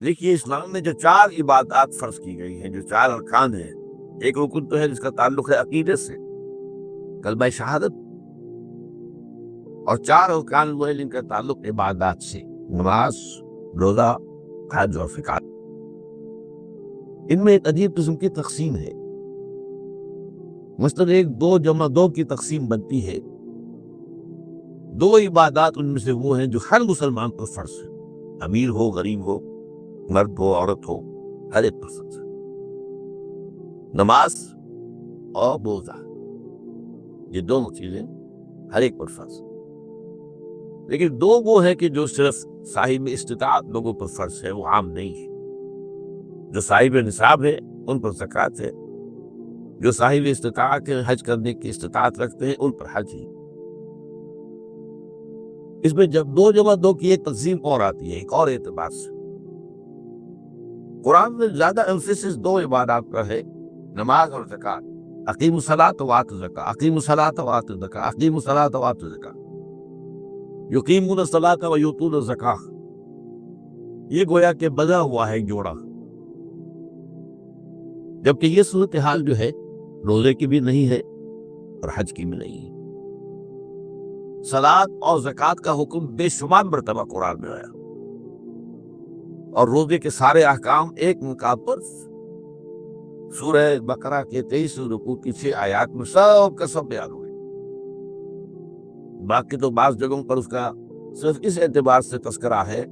دیکھیے اسلام میں جو 4 عبادات فرض کی گئی ہیں، جو 4 ارکان ہیں، ایک رکن تو ہے جس کا تعلق ہے عقیدے سے، کلمہ شہادت، اور 4 ارکان وہ ہیں جن کا تعلق عبادات سے، نماز، روزہ، حج اور زکوٰۃ۔ ان میں ایک عجیب قسم کی تقسیم ہے، مثلاً 1 2 جمع 2 کی تقسیم بنتی ہے۔ 2 عبادات ان میں سے وہ ہیں جو ہر مسلمان پر فرض ہے، امیر ہو غریب ہو، مرد ہو عورت ہو، ہر ایک پر فرض ہے، نماز اور روزہ، یہ دونوں چیزیں ہر ایک پر فرض ہے۔ لیکن 2 وہ ہیں کہ جو صرف صاحب استطاعت لوگوں پر فرض ہے، وہ عام نہیں ہے۔ جو صاحب نصاب ہے ان پر زکوٰۃ ہے، جو صاحب استطاعت ہے، حج کرنے کی استطاعت رکھتے ہیں، ان پر حج ہے۔ اس میں جب 2 جمع 2 کی ایک تقسیم اور آتی ہے، ایک اور اعتبار سے قرآن میں زیادہ ایمفیسس 2 عبادات پر ہے، نماز اور زکوٰۃ۔ اقیموا الصلاۃ وآتوا الزکاۃ، اقیموا الصلاۃ وآتوا الزکاۃ، اقیموا الصلاۃ وآتوا الزکاۃ، یقیمون الصلاۃ ویؤتون الزکاۃ۔ یہ گویا کہ بنا ہوا ہے جوڑا، جبکہ یہ صورتحال جو ہے روزے کی بھی نہیں ہے اور حج کی بھی نہیں ہے۔ صلاۃ اور زکوٰۃ کا حکم بے شمار مرتبہ قرآن میں آیا، اور روزے کے سارے احکام ایک مقام پر سورہ بقرہ کے 23 رکوع کی 6 آیات میں سب کا سب بیان ہوئے۔ باقی تو بعض جگہوں پر اس کا صرف اس اعتبار سے تذکرہ ہے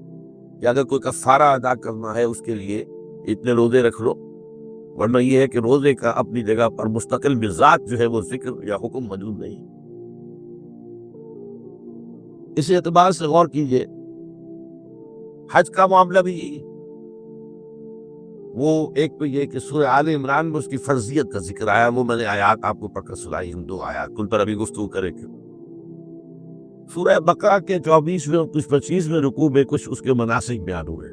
کہ اگر کوئی کفارہ ادا کرنا ہے اس کے لیے اتنے روزے رکھ لو، ورنہ یہ ہے کہ روزے کا اپنی جگہ پر مستقل بذات جو ہے وہ ذکر یا حکم موجود نہیں۔ اس اعتبار سے غور کیجئے، حج کا معاملہ بھی یہی ہے۔ وہ ایک تو یہ کہ سورہ آل عمران میں اس کی فرضیت کا ذکر آیا، وہ میں نے آیات آپ کو پڑھ کر سنائی، ہم 2 آیات ان پر ابھی گفتگو کریں گے۔ سورہ بقرہ کے 24ویں اور کچھ 25ویں رکوع میں کچھ اس کے مناسک بیان ہوئے،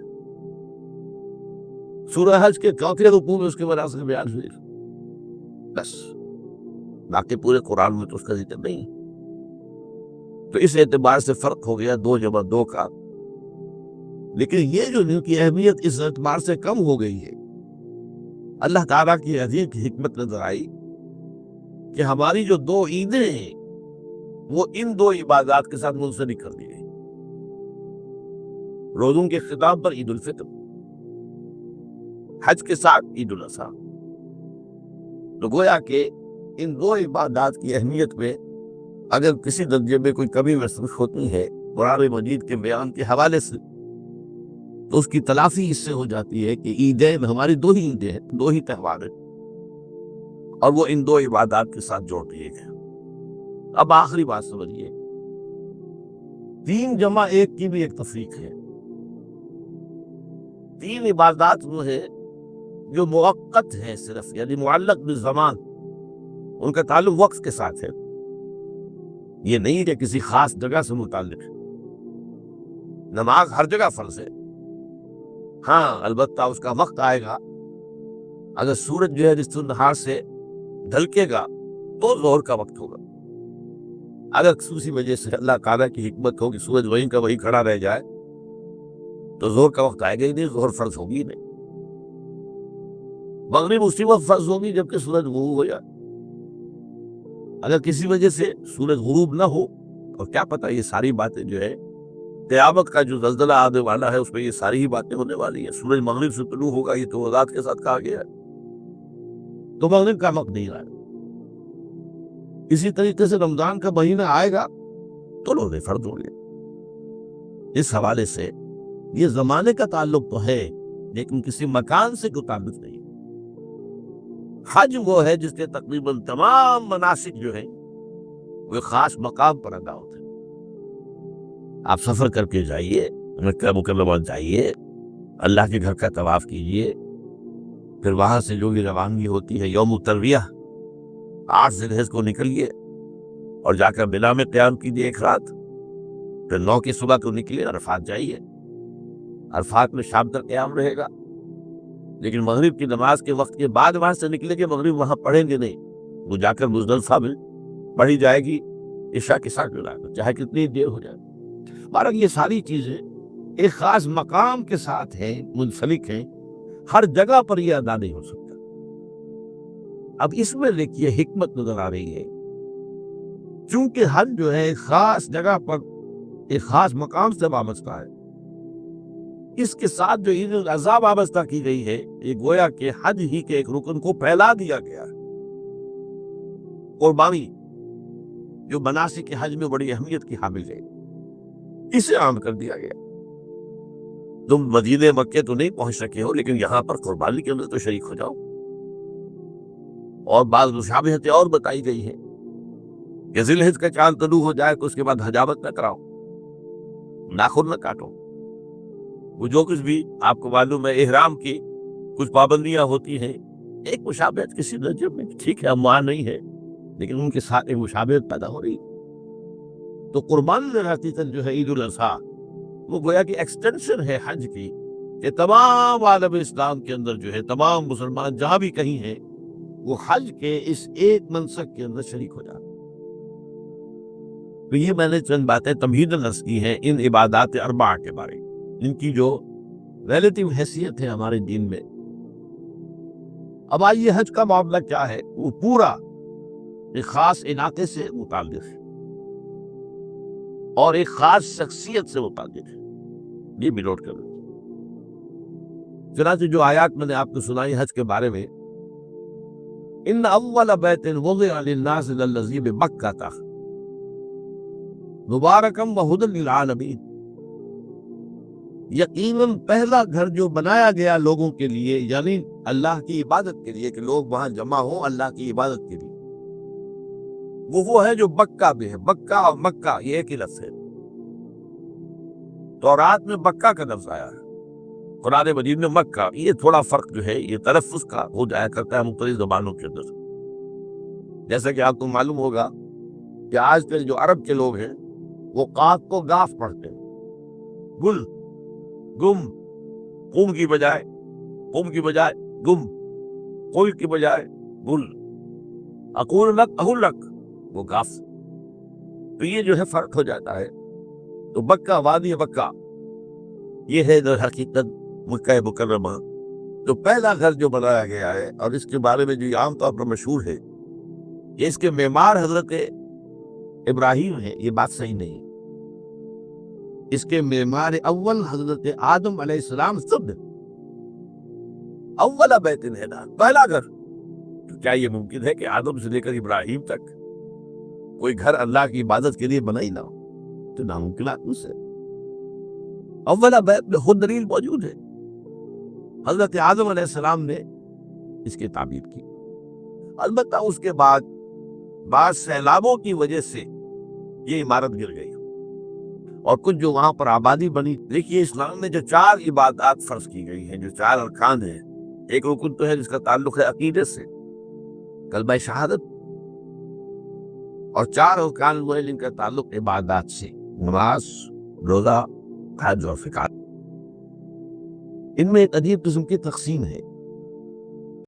سورہ حج کے 4تھے رکوع میں اس کے مناسک بیان ہوئے، بس باقی پورے قرآن میں تو اس کا ذکر نہیں۔ تو اس اعتبار سے فرق ہو گیا 2 جمع 2 کا۔ لیکن یہ جو ان کی اہمیت اس اعتبار سے کم ہو گئی ہے، اللہ تعالیٰ کی عظیم حکمت نظر آئی کہ ہماری جو 2 عیدیں ہیں وہ ان 2 عبادات کے ساتھ منسلک کر دی گئی۔ روزوں کے اختتام پر عید الفطر، حج کے ساتھ عید الاضحیٰ۔ تو گویا کہ ان 2 عبادات کی اہمیت میں اگر کسی درجے میں کوئی کمی محسوس ہوتی ہے قرآن مجید کے بیان کے حوالے سے، تو اس کی تلافی اس سے ہو جاتی ہے کہ عیدین ہماری 2 ہی عیدیں ہیں، 2 ہی تہوار ہیں، اور وہ ان 2 عبادات کے ساتھ جوڑ دیے گئے۔ اب آخری بات سمجھیے، 3 جمع 1 کی بھی ایک تفریق ہے۔ 3 عبادات وہ ہیں جو موقت ہیں صرف، یعنی معلق بالزمان، ان کا تعلق وقت کے ساتھ ہے، یہ نہیں کہ کسی خاص جگہ سے متعلق ہے۔ نماز ہر جگہ فرض ہے، ہاں البتہ اس کا وقت آئے گا، اگر سورج جو ہے نصف النہار سے ڈھلکے گا تو ظہر کا وقت ہوگا۔ اگر کسی وجہ سے اللہ تعالیٰ کی حکمت ہو کہ سورج وہیں کا وہیں کھڑا رہ جائے تو ظہر کا وقت آئے گا ہی نہیں، ظہر فرض ہوگی ہی نہیں۔ مغرب اسی وقت فرض ہوگی جبکہ سورج غروب ہو جائے۔ اگر کسی وجہ سے سورج غروب نہ ہو، اور کیا پتہ یہ ساری باتیں جو ہے قیامت کا جو زلزلہ آنے والا ہے اس میں یہ ساری ہی باتیں ہونے والی ہیں، سورج مغرب سے طلوع ہوگا، یہ تو وضاحت کے ساتھ کہا گیا ہے، تو مغرب کا وقت نہیں آئے۔ اسی طریقے سے رمضان کا مہینہ آئے گا تو روزے فرض ہوں گے۔ اس حوالے سے یہ زمانے کا تعلق تو ہے لیکن کسی مکان سے کوئی تعلق نہیں۔ حج وہ ہے جس کے تقریباً تمام مناسک جو ہیں وہ خاص مقام پر ادا ہوتے ہیں۔ آپ سفر کر کے جائیے، مکہ مکرمہ جائیے، اللہ کے گھر کا طواف کیجیے، پھر وہاں سے جو بھی روانگی ہوتی ہے یوم الترویہ 8 ذی الحجہ کو نکلیے اور جا کر منا میں قیام کیجیے 1 رات، پھر 9 کی صبح کو نکلیے عرفات جائیے، عرفات میں شام تک قیام رہے گا، لیکن مغرب کی نماز کے وقت کے بعد وہاں سے نکلیں گے، مغرب وہاں پڑھیں گے نہیں، وہ جا کر مزدلفہ میں پڑھی جائے گی عشاء کے ساتھ ملا کر، چاہے کتنی دیر ہو جائے۔ بہرحال یہ ساری چیزیں ایک خاص مقام کے ساتھ ہیں، منسلک ہیں، ہر جگہ پر یہ ادا نہیں ہو سکتا۔ اب اس میں دیکھیے حکمت نظر آ رہی ہے، چونکہ حج جو ہے ایک خاص جگہ پر ایک خاص مقام سے وابستہ ہے، اس کے ساتھ جو عید الاضحیٰ وابستہ کی گئی ہے، یہ گویا کہ حج ہی کے ایک رکن کو پھیلا دیا گیا ہے۔ قربانی جو مناسک حج میں بڑی اہمیت کی حامل ہے، اسے عام کر دیا گیا۔ تم مدینہ مکہ تو نہیں پہنچ سکے ہو، لیکن یہاں پر قربانی کے اندر تو شریک ہو جاؤ۔ اور بعض مشابہتیں اور بتائی گئی ہیں کہ ذی الحجہ کا چاند طلوع ہو جائے تو اس کے بعد حجامت نہ کراؤ، ناخن نہ کاٹو، وہ جو کچھ بھی آپ کو معلوم ہے احرام کی کچھ پابندیاں ہوتی ہیں، ایک مشابہت کسی درجے میں ٹھیک ہے، اب وہاں نہیں ہے، لیکن ان کے ساتھ ایک مشابہت پیدا ہو رہی ہے۔ تو قربانی حقیقت جو ہے عید الاضحیٰ، وہ گویا کہ ایکسٹینشن ہے حج کی، کہ تمام عالم اسلام کے اندر جو ہے تمام مسلمان جہاں بھی کہیں ہیں وہ حج کے اس ایک منسک کے اندر شریک ہو جاتے۔ تو یہ میں نے چند باتیں تمہیداً عرض کی ہیں ان عبادات اربعہ کے بارے میں، ان کی جو ریلیٹیو حیثیت ہے ہمارے دین میں۔ اب آئیے حج کا معاملہ کیا ہے، وہ پورا ایک خاص علاقے سے متعلق ہے اور ایک خاص شخصیت سے متعلق ہے، یہ بھی نوٹ کریں۔ چنانچہ جو آیات میں نے آپ کو سنائی حج کے بارے میں، ان اول بیت وضع للناس للذی ببکۃ مبارکم وہدی للعالمین، یقیناً پہلا گھر جو بنایا گیا لوگوں کے لیے، یعنی اللہ کی عبادت کے لیے، کہ لوگ وہاں جمع ہوں اللہ کی عبادت کے لیے، وہ ہے جو بکہ میں ہے۔ بکہ اور مکہ یہ ایک ہی لفظ ہے، تورات میں بکہ کا لفظ آیا ہے، قرآن مجید میں مکہ۔ یہ تھوڑا فرق جو ہے یہ تلفظ کا ہو جایا کرتا ہے مختلف زبانوں کے اندر، جیسا کہ آپ کو معلوم ہوگا کہ آج کل جو عرب کے لوگ ہیں وہ قاف کو گاف پڑھتے ہیں، گل، گم، قوم کی بجائے گم، قل کی بجائے گل، اقول لک اقول لک، وہ گاف۔ تو یہ جو ہے فرق ہو جاتا ہے۔ تو بکہ، وادی بکہ، یہ ہے در حقیقت مکہ مکرمہ، جو پہلا گھر جو بنایا گیا ہے، اور اس کے بارے میں جو عام طور پر مشہور ہے کہ اس کے معمار حضرت ابراہیم ہے، یہ بات صحیح نہیں۔ اس کے معمار اول حضرت آدم علیہ السلام خود اول بیت ہے نا، پہلا گھر۔ تو کیا یہ ممکن ہے کہ آدم سے لے کر ابراہیم تک کوئی گھر اللہ کی عبادت کے لیے بنا ہی نہ ہو؟ تو ناممکنات میں سے اول بیت میں خود دلیل موجود ہے، حضرت آدم علیہ السلام نے اس کی تعبیر کی۔ البتہ اس کے بعد بعض سیلابوں کی وجہ سے یہ عمارت گر گئی، اور کچھ جو وہاں پر آبادی بنی۔ دیکھیے اسلام میں جو 4 عبادات فرض کی گئی ہیں، جو 4 ارکان ہیں، ایک رکن تو ہے جس کا تعلق ہے عقیدے سے، کلمہ شہادت، اور 4 ارکان وہ ہیں جن کا تعلق عبادات سے، نماز، روزہ، حج اور فقہ۔ ان میں ایک عجیب قسم کی تقسیم ہے۔